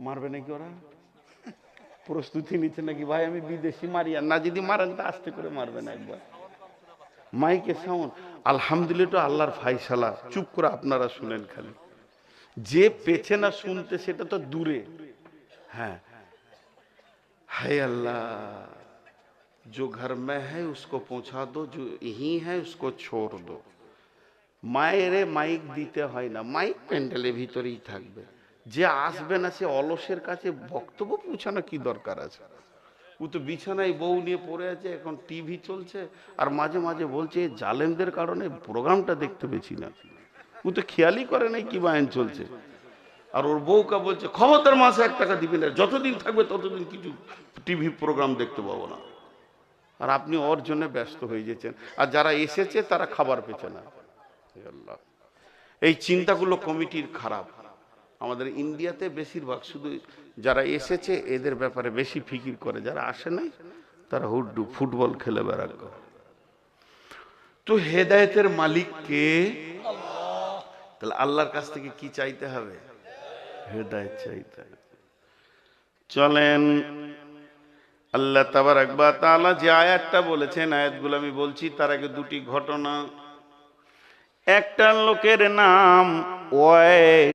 মারবে নাকি ওরা? প্রস্তুতি নিচ্ছে নাকি ভাই আমি বিদেশি মারি, আর না যদি মারেন তা আস্তে করে মারবেন একবার। মাইকে সাউন্ড। আলহামদুলিল্লাহ, আল্লাহর ফায়সালা। চুপ করে আপনারা শুনেন খালি। যে পেছে না শুনতে সেটা তো দূরে। হ্যাঁ, हाय अल्लाह, जो घर में है उसको पहुंचा दो, जो यहीं है उसको छोड़ दो। মায়েরে মাইক দিতে হয় না, মাইক প্যান্ডেলের ভিতরেই থাকবে। যে আসবে না সে অলসের কাছে বক্তব্য পৌঁছানো কি দরকার আছে? ও তো বিছানায় বউ নিয়ে পড়ে আছে, এখন টিভি চলছে, আর মাঝে মাঝে বলছে জালেমদের কারণে প্রোগ্রামটা দেখতে পেছি না। ও তো খেয়ালই করে নাই কি বায়ন চলছে। আর ওর বউকা বলছে ক্ষমতার মাসে 1 টাকা দিবি না, যতদিন থাকবে ততদিন কিছু টিভি প্রোগ্রাম দেখতে পাবো না। আর আপনি ওর জন্য ব্যস্ত হয়ে যেছেন, আর যারা এসেছে তারা খাবার পেছে না। আল্লাহ, এই চিন্তাগুলো কমিটির খারাপ। আমাদের ইন্ডিয়াতে বেশিরভাগ শুধু যারা এসেছে এদের ব্যাপারে বেশি ফিকির করে, যারা আসে নাই তারা হুড্ডু ফুটবল খেলে বেড়াক। তো হেদায়েতের মালিক কে? তাহলে আল্লাহর কাছ থেকে কি চাইতে হবে? হেদায়েত চাইতে হবে। চলেন, আল্লাহ তাবারক ওয়া তাআলা যে আয়াতটা বলেছেন, আয়াতগুলো আমি বলছি, তার আগে দুটি ঘটনা। একটা লোকের নাম ওয়াইল।